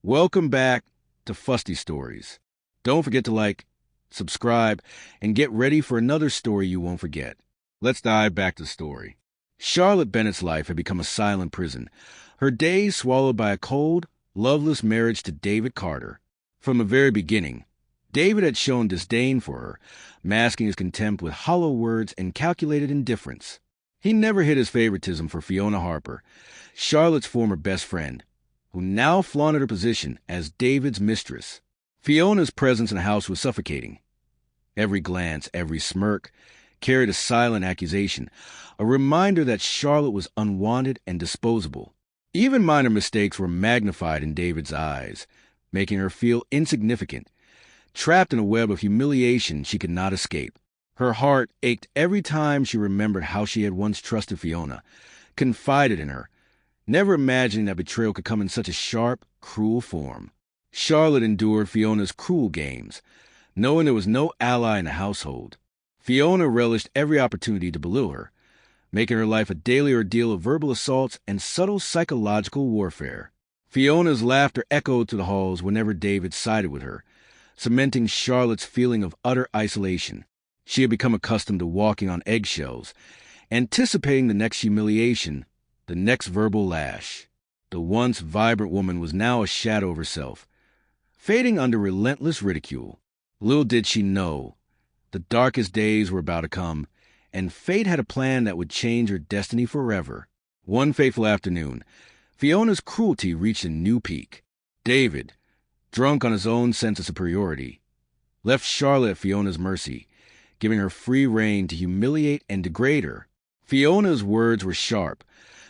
Welcome back to Fusty Stories. Don't forget to like, subscribe, and get ready for another story you won't forget. Let's dive back to the story. Charlotte Bennett's life had become a silent prison, her days swallowed by a cold, loveless marriage to David Carter. From the very beginning, David had shown disdain for her, masking his contempt with hollow words and calculated indifference. He never hid his favoritism for Fiona Harper, Charlotte's former best friend, who now flaunted her position as David's mistress. Fiona's presence in the house was suffocating. Every glance, every smirk, carried a silent accusation, a reminder that Charlotte was unwanted and disposable. Even minor mistakes were magnified in David's eyes, making her feel insignificant, trapped in a web of humiliation she could not escape. Her heart ached every time she remembered how she had once trusted Fiona, confided in her, never imagining that betrayal could come in such a sharp, cruel form. Charlotte endured Fiona's cruel games, knowing there was no ally in the household. Fiona relished every opportunity to belittle her, making her life a daily ordeal of verbal assaults and subtle psychological warfare. Fiona's laughter echoed through the halls whenever David sided with her, cementing Charlotte's feeling of utter isolation. She had become accustomed to walking on eggshells, anticipating the next humiliation, the next verbal lash. The once vibrant woman was now a shadow of herself, fading under relentless ridicule. Little did she know, the darkest days were about to come, and fate had a plan that would change her destiny forever. One fateful afternoon, Fiona's cruelty reached a new peak. David, drunk on his own sense of superiority, left Charlotte at Fiona's mercy, giving her free rein to humiliate and degrade her. Fiona's words were sharp,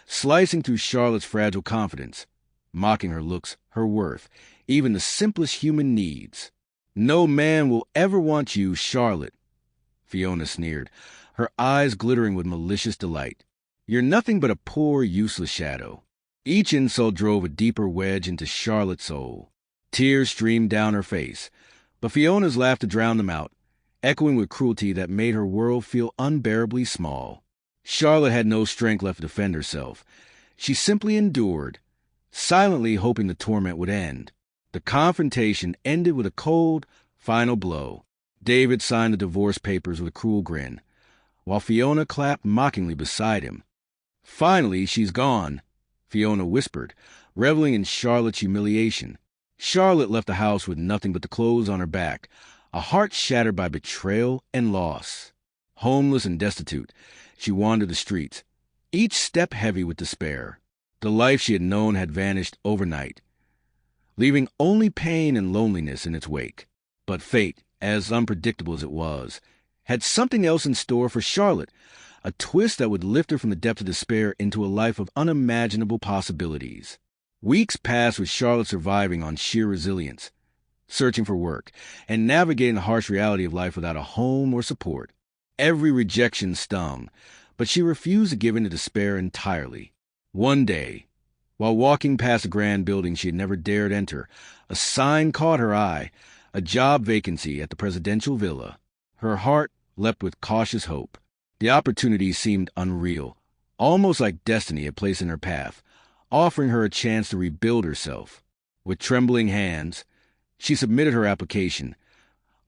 slicing through Charlotte's fragile confidence, mocking her looks, her worth, even the simplest human needs. "No man will ever want you, Charlotte," Fiona sneered, her eyes glittering with malicious delight. "You're nothing but a poor, useless shadow." Each insult drove a deeper wedge into Charlotte's soul. Tears streamed down her face, but Fiona's laughter drowned them out, echoing with cruelty that made her world feel unbearably small. Charlotte had no strength left to defend herself. She simply endured, silently hoping the torment would end. The confrontation ended with a cold, final blow. David signed the divorce papers with a cruel grin, while Fiona clapped mockingly beside him. "Finally, she's gone," Fiona whispered, reveling in Charlotte's humiliation. Charlotte left the house with nothing but the clothes on her back, a heart shattered by betrayal and loss. Homeless and destitute, she wandered the streets, each step heavy with despair. The life she had known had vanished overnight, leaving only pain and loneliness in its wake. But fate, as unpredictable as it was, had something else in store for Charlotte, a twist that would lift her from the depths of despair into a life of unimaginable possibilities. Weeks passed with Charlotte surviving on sheer resilience, searching for work, and navigating the harsh reality of life without a home or support. Every rejection stung, but she refused to give in to despair entirely. One day, while walking past a grand building she had never dared enter, a sign caught her eye, a job vacancy at the presidential villa. Her heart leapt with cautious hope. The opportunity seemed unreal, almost like destiny had placed in her path, offering her a chance to rebuild herself. With trembling hands, she submitted her application,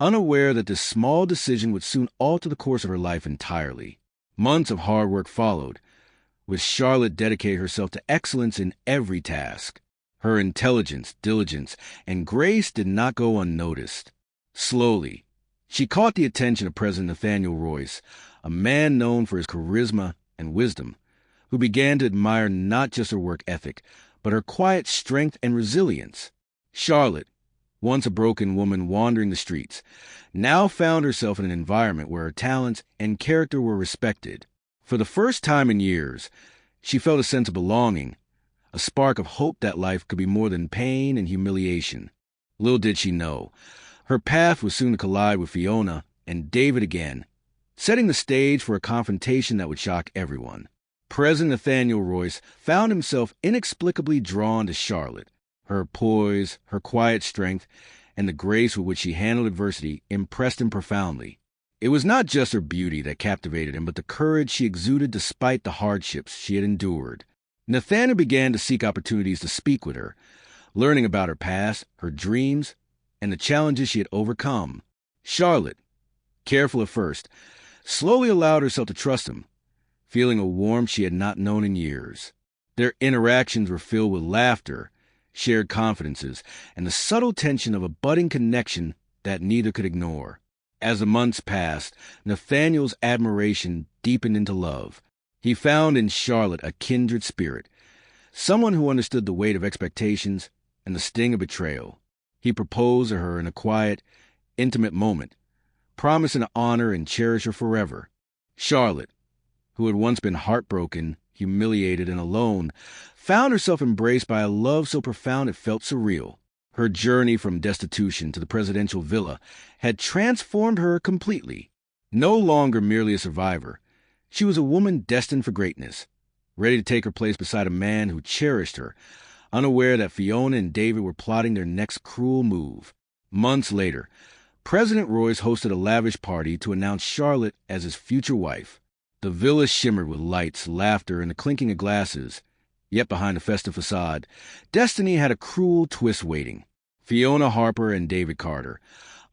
unaware that this small decision would soon alter the course of her life entirely. Months of hard work followed, with Charlotte dedicating herself to excellence in every task. Her intelligence, diligence, and grace did not go unnoticed. Slowly, she caught the attention of President Nathaniel Royce, a man known for his charisma and wisdom, who began to admire not just her work ethic, but her quiet strength and resilience. Charlotte, once a broken woman wandering the streets, now found herself in an environment where her talents and character were respected. For the first time in years, she felt a sense of belonging, a spark of hope that life could be more than pain and humiliation. Little did she know, her path was soon to collide with Fiona and David again, setting the stage for a confrontation that would shock everyone. President Nathaniel Royce found himself inexplicably drawn to Charlotte. Her poise, her quiet strength, and the grace with which she handled adversity impressed him profoundly. It was not just her beauty that captivated him, but the courage she exuded despite the hardships she had endured. Nathaniel began to seek opportunities to speak with her, learning about her past, her dreams, and the challenges she had overcome. Charlotte, careful at first, slowly allowed herself to trust him, feeling a warmth she had not known in years. Their interactions were filled with laughter, shared confidences, and the subtle tension of a budding connection that neither could ignore. As the months passed, Nathaniel's admiration deepened into love. He found in Charlotte a kindred spirit, someone who understood the weight of expectations and the sting of betrayal. He proposed to her in a quiet, intimate moment, promising to honor and cherish her forever. Charlotte, who had once been heartbroken, humiliated, and alone, found herself embraced by a love so profound it felt surreal. Her journey from destitution to the presidential villa had transformed her completely. No longer merely a survivor, she was a woman destined for greatness, ready to take her place beside a man who cherished her, unaware that Fiona and David were plotting their next cruel move. Months later, President Royce hosted a lavish party to announce Charlotte as his future wife. The villa shimmered with lights, laughter, and the clinking of glasses. Yet behind the festive facade, destiny had a cruel twist waiting. Fiona Harper and David Carter,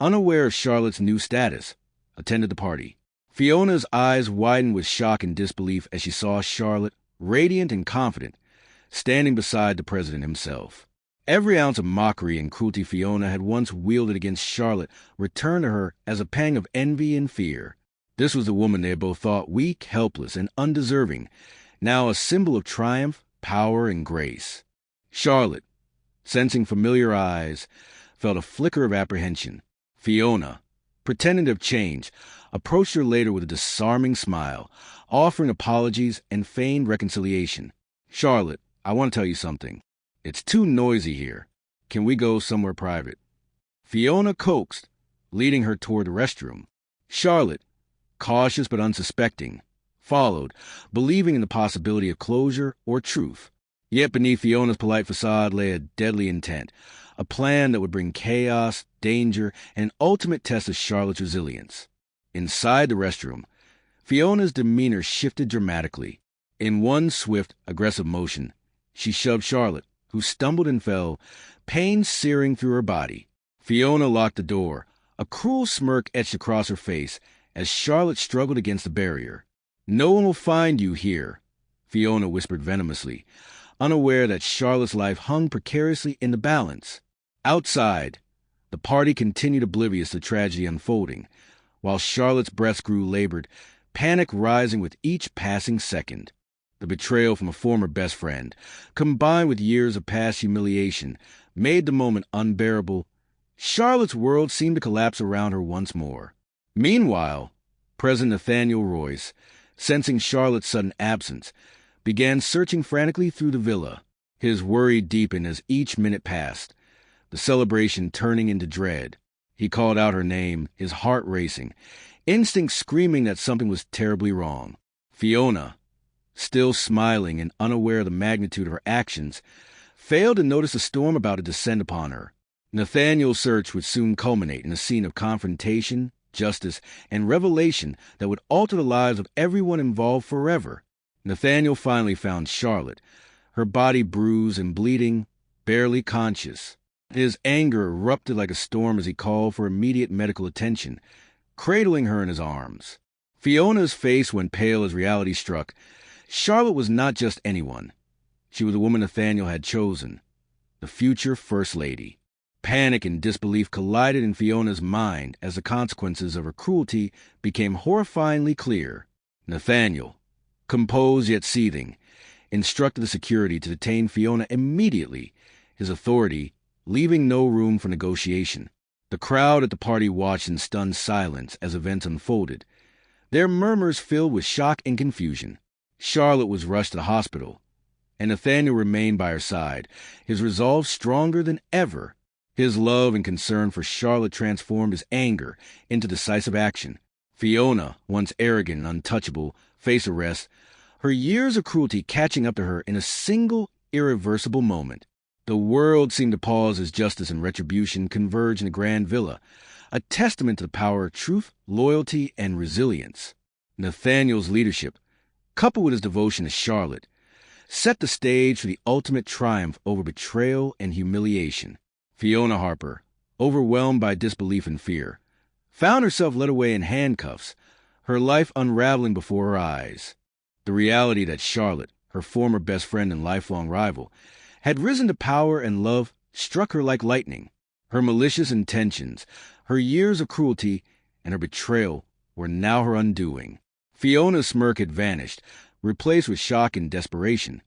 unaware of Charlotte's new status, attended the party. Fiona's eyes widened with shock and disbelief as she saw Charlotte, radiant and confident, standing beside the president himself. Every ounce of mockery and cruelty Fiona had once wielded against Charlotte returned to her as a pang of envy and fear. This was the woman they had both thought weak, helpless, and undeserving, now a symbol of triumph, power, and grace. Charlotte, sensing familiar eyes, felt a flicker of apprehension. Fiona, pretending to have changed, approached her later with a disarming smile, offering apologies and feigned reconciliation. "Charlotte, I want to tell you something. It's too noisy here. Can we go somewhere private?" Fiona coaxed, leading her toward the restroom. Charlotte, cautious but unsuspecting, followed, believing in the possibility of closure or truth. Yet beneath Fiona's polite facade lay a deadly intent, a plan that would bring chaos, danger, and an ultimate test of Charlotte's resilience. Inside the restroom, Fiona's demeanor shifted dramatically. In one swift, aggressive motion, she shoved Charlotte, who stumbled and fell, pain searing through her body. Fiona locked the door, a cruel smirk etched across her face as Charlotte struggled against the barrier. "No one will find you here," Fiona whispered venomously, unaware that Charlotte's life hung precariously in the balance. Outside, the party continued oblivious to tragedy unfolding, while Charlotte's breaths grew labored, panic rising with each passing second. The betrayal from a former best friend, combined with years of past humiliation, made the moment unbearable. Charlotte's world seemed to collapse around her once more. Meanwhile, President Nathaniel Royce, sensing Charlotte's sudden absence, began searching frantically through the villa. His worry deepened as each minute passed, the celebration turning into dread. He called out her name, his heart racing, instinct screaming that something was terribly wrong. Fiona, still smiling and unaware of the magnitude of her actions, failed to notice a storm about to descend upon her. Nathaniel's search would soon culminate in a scene of confrontation, justice, and revelation that would alter the lives of everyone involved forever. Nathaniel finally found Charlotte, her body bruised and bleeding, barely conscious. His anger erupted like a storm as he called for immediate medical attention, cradling her in his arms. Fiona's face went pale as reality struck. Charlotte was not just anyone. She was the woman Nathaniel had chosen, the future First Lady. Panic and disbelief collided in Fiona's mind as the consequences of her cruelty became horrifyingly clear. Nathaniel, composed yet seething, instructed the security to detain Fiona immediately, his authority leaving no room for negotiation. The crowd at the party watched in stunned silence as events unfolded, their murmurs filled with shock and confusion. Charlotte was rushed to the hospital, and Nathaniel remained by her side, his resolve stronger than ever. His love and concern for Charlotte transformed his anger into decisive action. Fiona, once arrogant and untouchable, faced arrest, her years of cruelty catching up to her in a single, irreversible moment. The world seemed to pause as justice and retribution converged in the grand villa, a testament to the power of truth, loyalty, and resilience. Nathaniel's leadership, coupled with his devotion to Charlotte, set the stage for the ultimate triumph over betrayal and humiliation. Fiona Harper, overwhelmed by disbelief and fear, found herself led away in handcuffs, her life unraveling before her eyes. The reality that Charlotte, her former best friend and lifelong rival, had risen to power and love struck her like lightning. Her malicious intentions, her years of cruelty, and her betrayal were now her undoing. Fiona's smirk had vanished, replaced with shock and desperation,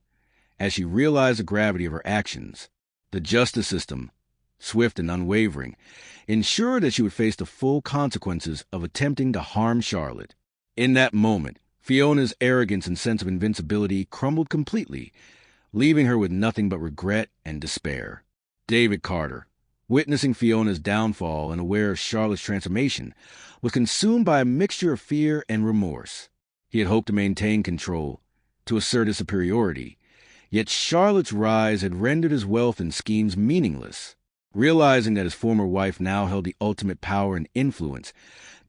as she realized the gravity of her actions. The justice system, swift and unwavering, ensured that she would face the full consequences of attempting to harm Charlotte. In that moment, Fiona's arrogance and sense of invincibility crumbled completely, leaving her with nothing but regret and despair. David Carter, witnessing Fiona's downfall and aware of Charlotte's transformation, was consumed by a mixture of fear and remorse. He had hoped to maintain control, to assert his superiority, yet Charlotte's rise had rendered his wealth and schemes meaningless. Realizing that his former wife now held the ultimate power and influence,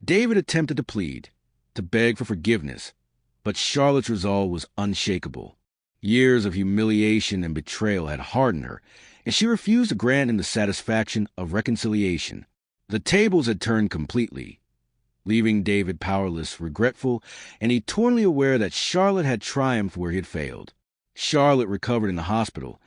David attempted to plead, to beg for forgiveness, but Charlotte's resolve was unshakable. Years of humiliation and betrayal had hardened her, and she refused to grant him the satisfaction of reconciliation. The tables had turned completely, leaving David powerless, regretful, and eternally aware that Charlotte had triumphed where he had failed. Charlotte recovered in the hospital,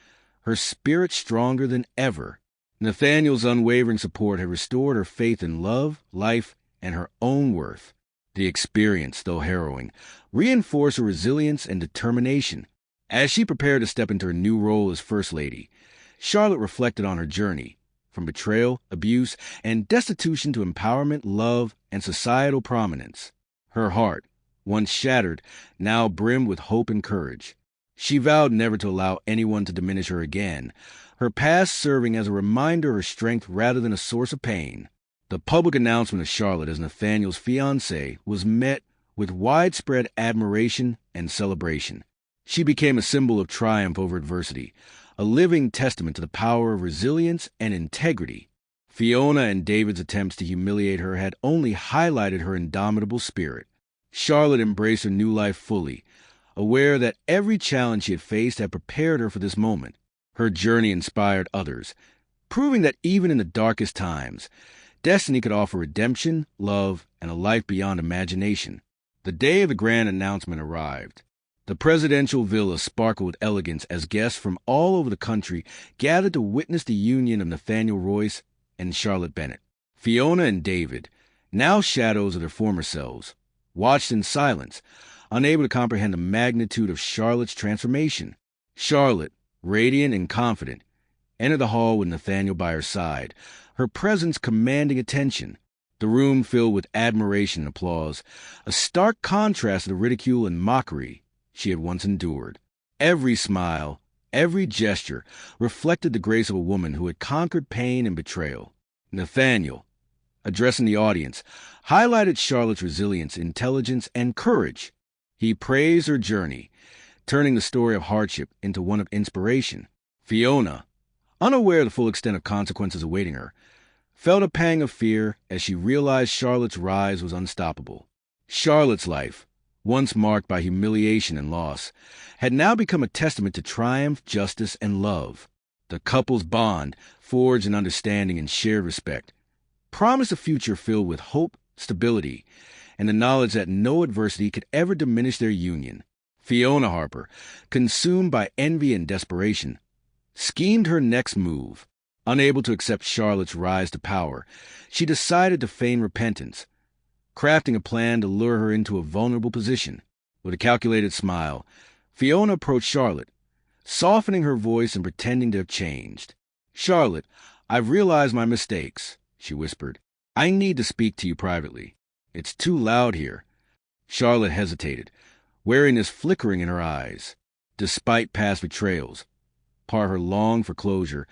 her spirit stronger than ever. Nathaniel's unwavering support had restored her faith in love, life, and her own worth. The experience, though harrowing, reinforced her resilience and determination. As she prepared to step into her new role as First Lady, Charlotte reflected on her journey, from betrayal, abuse, and destitution to empowerment, love, and societal prominence. Her heart, once shattered, now brimmed with hope and courage. She vowed never to allow anyone to diminish her again, her past serving as a reminder of her strength rather than a source of pain. The public announcement of Charlotte as Nathaniel's fiancée was met with widespread admiration and celebration. She became a symbol of triumph over adversity, a living testament to the power of resilience and integrity. Fiona and David's attempts to humiliate her had only highlighted her indomitable spirit. Charlotte embraced her new life fully, aware that every challenge she had faced had prepared her for this moment. Her journey inspired others, proving that even in the darkest times, destiny could offer redemption, love, and a life beyond imagination. The day of the grand announcement arrived. The presidential villa sparkled with elegance as guests from all over the country gathered to witness the union of Nathaniel Royce and Charlotte Bennett. Fiona and David, now shadows of their former selves, watched in silence, unable to comprehend the magnitude of Charlotte's transformation. Charlotte, radiant and confident, entered the hall with Nathaniel by her side, her presence commanding attention. The room filled with admiration and applause, a stark contrast to the ridicule and mockery she had once endured. Every smile, every gesture reflected the grace of a woman who had conquered pain and betrayal. Nathaniel, addressing the audience, highlighted Charlotte's resilience, intelligence, and courage. He praised her journey, turning the story of hardship into one of inspiration. Fiona, unaware of the full extent of consequences awaiting her, felt a pang of fear as she realized Charlotte's rise was unstoppable. Charlotte's life, once marked by humiliation and loss, had now become a testament to triumph, justice, and love. The couple's bond, forged in understanding and shared respect, promised a future filled with hope, stability, and the knowledge that no adversity could ever diminish their union. Fiona Harper, consumed by envy and desperation, schemed her next move. Unable to accept Charlotte's rise to power, she decided to feign repentance, crafting a plan to lure her into a vulnerable position. With a calculated smile, Fiona approached Charlotte, softening her voice and pretending to have changed. "Charlotte, I've realized my mistakes," she whispered. "I need to speak to you privately. It's too loud here." Charlotte hesitated, wariness flickering in her eyes. Despite past betrayals, part her longed for closure,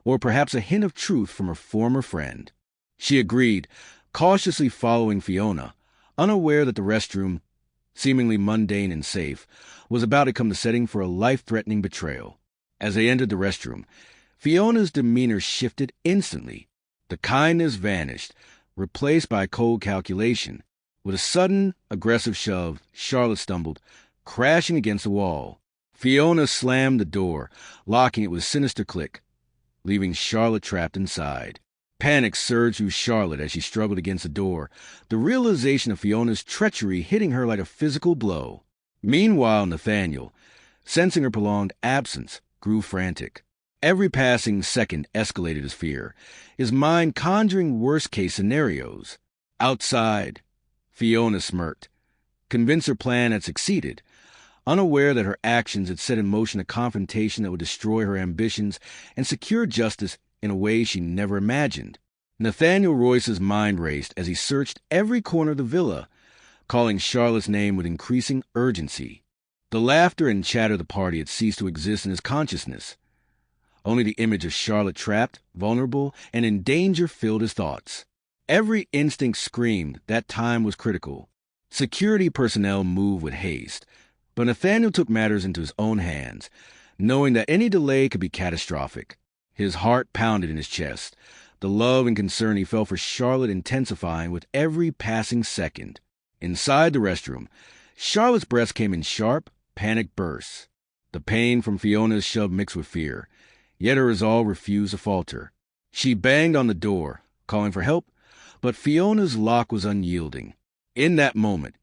or perhaps a hint of truth from her former friend. She agreed, cautiously following Fiona, unaware that the restroom, seemingly mundane and safe, was about to become the setting for a life-threatening betrayal. As they entered the restroom, Fiona's demeanor shifted instantly. The kindness vanished, replaced by cold calculation. With a sudden, aggressive shove, Charlotte stumbled, crashing against the wall. Fiona slammed the door, locking it with a sinister click, leaving Charlotte trapped inside. Panic surged through Charlotte as she struggled against the door, the realization of Fiona's treachery hitting her like a physical blow. Meanwhile, Nathaniel, sensing her prolonged absence, grew frantic. Every passing second escalated his fear, his mind conjuring worst-case scenarios. Outside, Fiona smirked, convinced her plan had succeeded, unaware that her actions had set in motion a confrontation that would destroy her ambitions and secure justice in a way she never imagined. Nathaniel Royce's mind raced as he searched every corner of the villa, calling Charlotte's name with increasing urgency. The laughter and chatter of the party had ceased to exist in his consciousness. Only the image of Charlotte trapped, vulnerable, and in danger filled his thoughts. Every instinct screamed that time was critical. Security personnel moved with haste, but Nathaniel took matters into his own hands, knowing that any delay could be catastrophic. His heart pounded in his chest, the love and concern he felt for Charlotte intensifying with every passing second. Inside the restroom, Charlotte's breath came in sharp, panicked bursts. The pain from Fiona's shove mixed with fear, yet her resolve refused to falter. She banged on the door, calling for help, but Fiona's lock was unyielding. In that moment,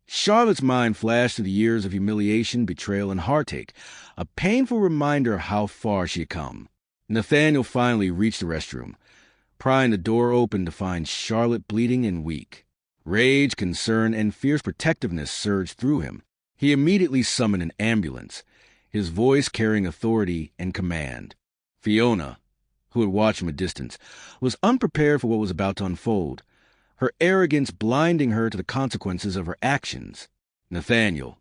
Charlotte's mind flashed to the years of humiliation, betrayal, and heartache, a painful reminder of how far she had come. Nathaniel finally reached the restroom, prying the door open to find Charlotte bleeding and weak. Rage, concern, and fierce protectiveness surged through him. He immediately summoned an ambulance, his voice carrying authority and command. Fiona, who had watched from a distance, was unprepared for what was about to unfold, her arrogance blinding her to the consequences of her actions. Nathaniel,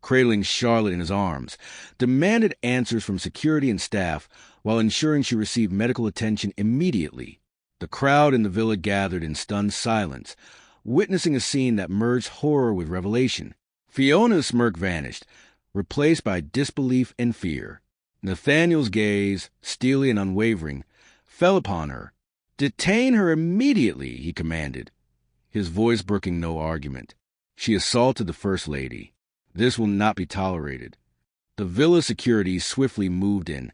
cradling Charlotte in his arms, demanded answers from security and staff while ensuring she received medical attention immediately. The crowd in the villa gathered in stunned silence, witnessing a scene that merged horror with revelation. Fiona's smirk vanished, replaced by disbelief and fear. Nathaniel's gaze, steely and unwavering, fell upon her. "Detain her immediately," he commanded, his voice brooking no argument. "She assaulted the First Lady. This will not be tolerated." The villa security swiftly moved in,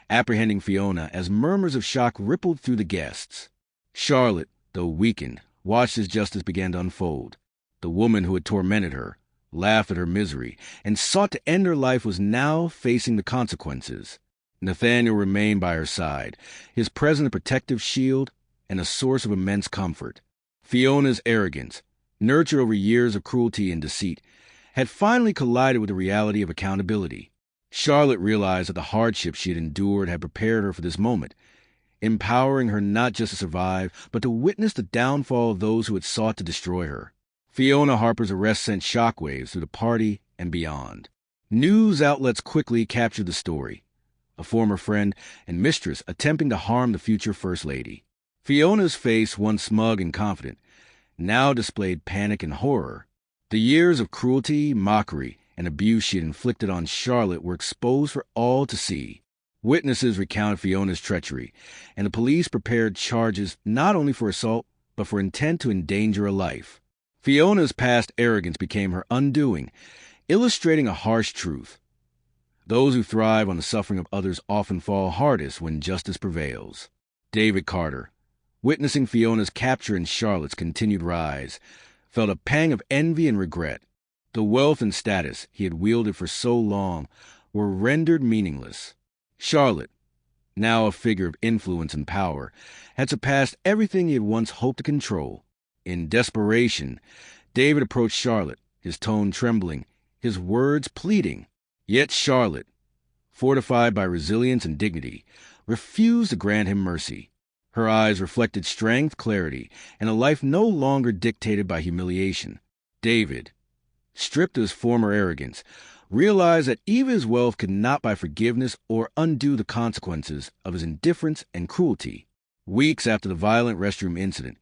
apprehending Fiona as murmurs of shock rippled through the guests. Charlotte, though weakened, watched as justice began to unfold. The woman who had tormented her, laughed at her misery, and sought to end her life was now facing the consequences. Nathaniel remained by her side, his presence a protective shield and a source of immense comfort. Fiona's arrogance, nurtured over years of cruelty and deceit, had finally collided with the reality of accountability. Charlotte realized that the hardships she had endured had prepared her for this moment, empowering her not just to survive, but to witness the downfall of those who had sought to destroy her. Fiona Harper's arrest sent shockwaves through the party and beyond. News outlets quickly captured the story. A former friend and mistress attempting to harm the future First Lady. Fiona's face, once smug and confident, now displayed panic and horror. The years of cruelty, mockery, and abuse she had inflicted on Charlotte were exposed for all to see. Witnesses recounted Fiona's treachery, and the police prepared charges not only for assault, but for intent to endanger a life. Fiona's past arrogance became her undoing, illustrating a harsh truth. Those who thrive on the suffering of others often fall hardest when justice prevails. David Carter, witnessing Fiona's capture and Charlotte's continued rise, felt a pang of envy and regret. The wealth and status he had wielded for so long were rendered meaningless. Charlotte, now a figure of influence and power, had surpassed everything he had once hoped to control. In desperation, David approached Charlotte, his tone trembling, his words pleading. Yet Charlotte, fortified by resilience and dignity, refused to grant him mercy. Her eyes reflected strength, clarity, and a life no longer dictated by humiliation. David, stripped of his former arrogance, realized that even his wealth could not buy forgiveness or undo the consequences of his indifference and cruelty. Weeks after the violent restroom incident,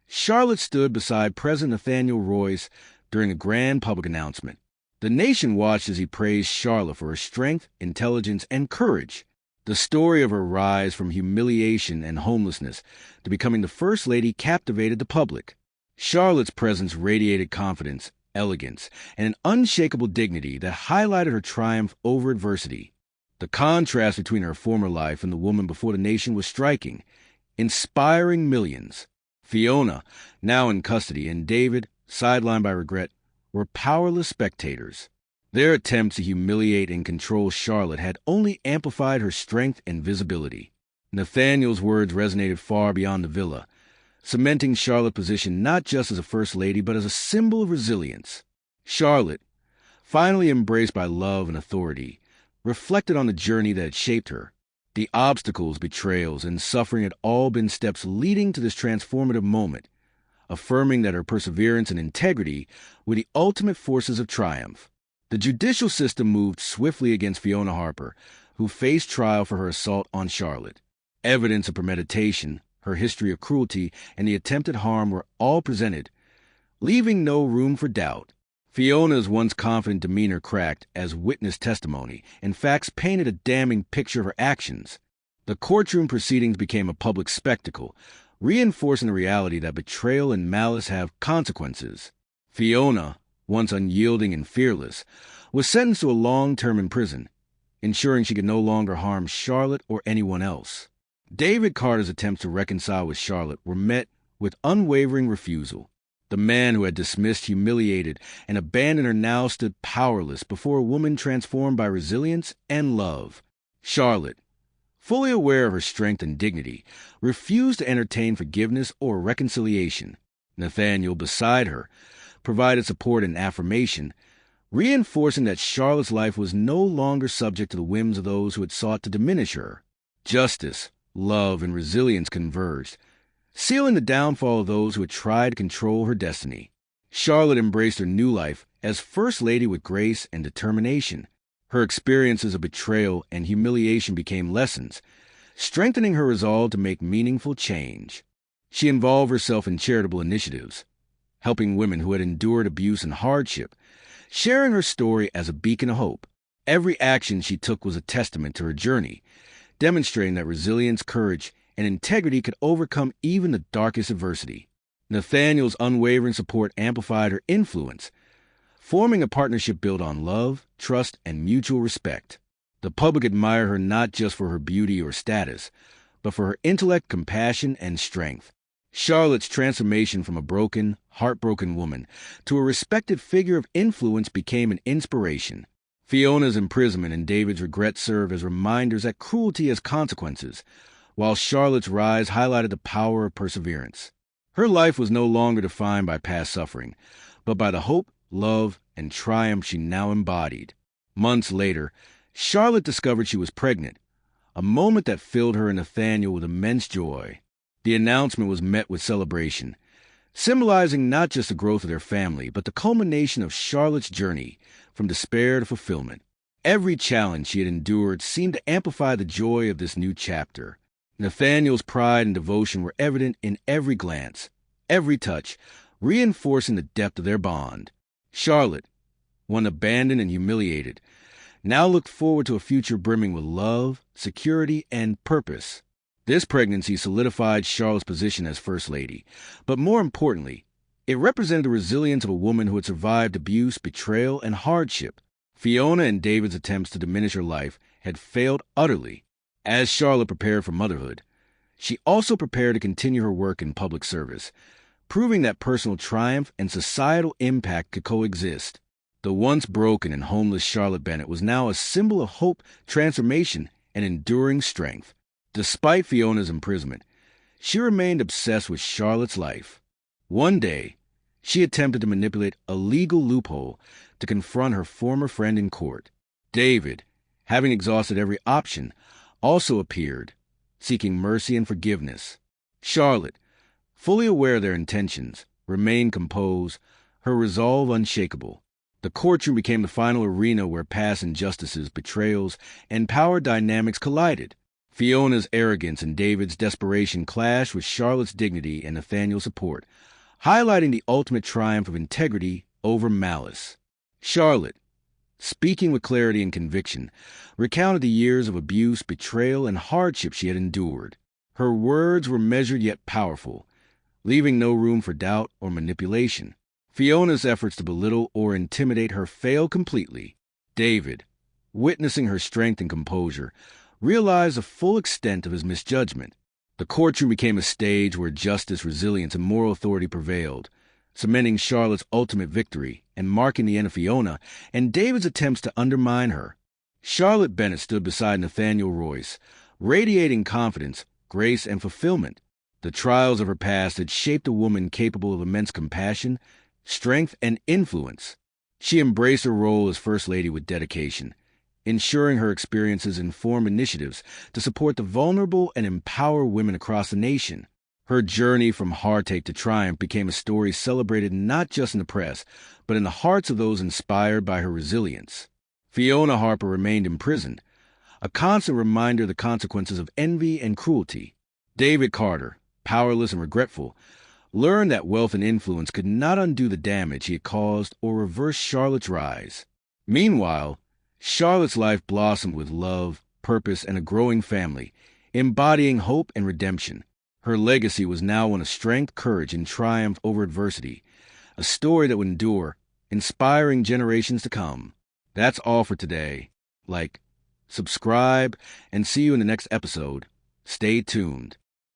Charlotte stood beside President Nathaniel Royce during a grand public announcement. The nation watched as he praised Charlotte for her strength, intelligence, and courage. The story of her rise from humiliation and homelessness to becoming the First Lady captivated the public. Charlotte's presence radiated confidence elegance, and an unshakable dignity that highlighted her triumph over adversity. The contrast between her former life and the woman before the nation was striking, inspiring millions. Fiona, now in custody, and David, sidelined by regret, were powerless spectators. Their attempts to humiliate and control Charlotte had only amplified her strength and visibility. Nathaniel's words resonated far beyond the villa, cementing Charlotte's position not just as a first lady but as a symbol of resilience. Charlotte, finally embraced by love and authority, reflected on the journey that had shaped her. The obstacles, betrayals, and suffering had all been steps leading to this transformative moment, affirming that her perseverance and integrity were the ultimate forces of triumph. The judicial system moved swiftly against Fiona Harper, who faced trial for her assault on Charlotte. Evidence of premeditation, her history of cruelty, and the attempted harm were all presented, leaving no room for doubt. Fiona's once confident demeanor cracked as witness testimony, and facts painted a damning picture of her actions. The courtroom proceedings became a public spectacle, reinforcing the reality that betrayal and malice have consequences. Fiona, once unyielding and fearless, was sentenced to a long term in prison, ensuring she could no longer harm Charlotte or anyone else. David Carter's attempts to reconcile with Charlotte were met with unwavering refusal. The man who had dismissed, humiliated, and abandoned her now stood powerless before a woman transformed by resilience and love. Charlotte, fully aware of her strength and dignity, refused to entertain forgiveness or reconciliation. Nathaniel, beside her, provided support and affirmation, reinforcing that Charlotte's life was no longer subject to the whims of those who had sought to diminish her. Justice, love, and resilience converged, sealing the downfall of those who had tried to control her destiny. Charlotte embraced her new life as First Lady with grace and determination. Her experiences of betrayal and humiliation became lessons, strengthening her resolve to make meaningful change. She involved herself in charitable initiatives, helping women who had endured abuse and hardship, sharing her story as a beacon of hope. Every action she took was a testament to her journey, demonstrating that resilience, courage, and integrity could overcome even the darkest adversity. Nathaniel's unwavering support amplified her influence, forming a partnership built on love, trust, and mutual respect. The public admired her not just for her beauty or status, but for her intellect, compassion, and strength. Charlotte's transformation from a broken, heartbroken woman to a respected figure of influence became an inspiration. Fiona's imprisonment and David's regret serve as reminders that cruelty has consequences, while Charlotte's rise highlighted the power of perseverance. Her life was no longer defined by past suffering, but by the hope, love, and triumph she now embodied. Months later, Charlotte discovered she was pregnant, a moment that filled her and Nathaniel with immense joy. The announcement was met with celebration, symbolizing not just the growth of their family, but the culmination of Charlotte's journey from despair to fulfillment. Every challenge she had endured seemed to amplify the joy of this new chapter. Nathaniel's pride and devotion were evident in every glance, every touch, reinforcing the depth of their bond. Charlotte, one abandoned and humiliated, now looked forward to a future brimming with love, security, and purpose. This pregnancy solidified Charlotte's position as First Lady, but more importantly, it represented the resilience of a woman who had survived abuse, betrayal, and hardship. Fiona and David's attempts to diminish her life had failed utterly. As Charlotte prepared for motherhood, she also prepared to continue her work in public service, proving that personal triumph and societal impact could coexist. The once broken and homeless Charlotte Bennett was now a symbol of hope, transformation, and enduring strength. Despite Fiona's imprisonment, she remained obsessed with Charlotte's life. One day, she attempted to manipulate a legal loophole to confront her former friend in court. David, having exhausted every option, also appeared, seeking mercy and forgiveness. Charlotte, fully aware of their intentions, remained composed, her resolve unshakable. The courtroom became the final arena where past injustices, betrayals, and power dynamics collided. Fiona's arrogance and David's desperation clashed with Charlotte's dignity and Nathaniel's support, highlighting the ultimate triumph of integrity over malice. Charlotte, speaking with clarity and conviction, recounted the years of abuse, betrayal, and hardship she had endured. Her words were measured yet powerful, leaving no room for doubt or manipulation. Fiona's efforts to belittle or intimidate her fail completely. David, witnessing her strength and composure, realized the full extent of his misjudgment. The courtroom became a stage where justice, resilience, and moral authority prevailed, cementing Charlotte's ultimate victory and marking the end of Fiona and David's attempts to undermine her. Charlotte Bennett stood beside Nathaniel Royce, radiating confidence, grace, and fulfillment. The trials of her past had shaped a woman capable of immense compassion, strength, and influence. She embraced her role as First Lady with dedication, ensuring her experiences inform initiatives to support the vulnerable and empower women across the nation. Her journey from heartache to triumph became a story celebrated not just in the press, but in the hearts of those inspired by her resilience. Fiona Harper remained imprisoned, a constant reminder of the consequences of envy and cruelty. David Carter, powerless and regretful, learned that wealth and influence could not undo the damage he had caused or reverse Charlotte's rise. Meanwhile, Charlotte's life blossomed with love, purpose, and a growing family, embodying hope and redemption. Her legacy was now one of strength, courage, and triumph over adversity, a story that would endure, inspiring generations to come. That's all for today. Like, subscribe, and see you in the next episode. Stay tuned.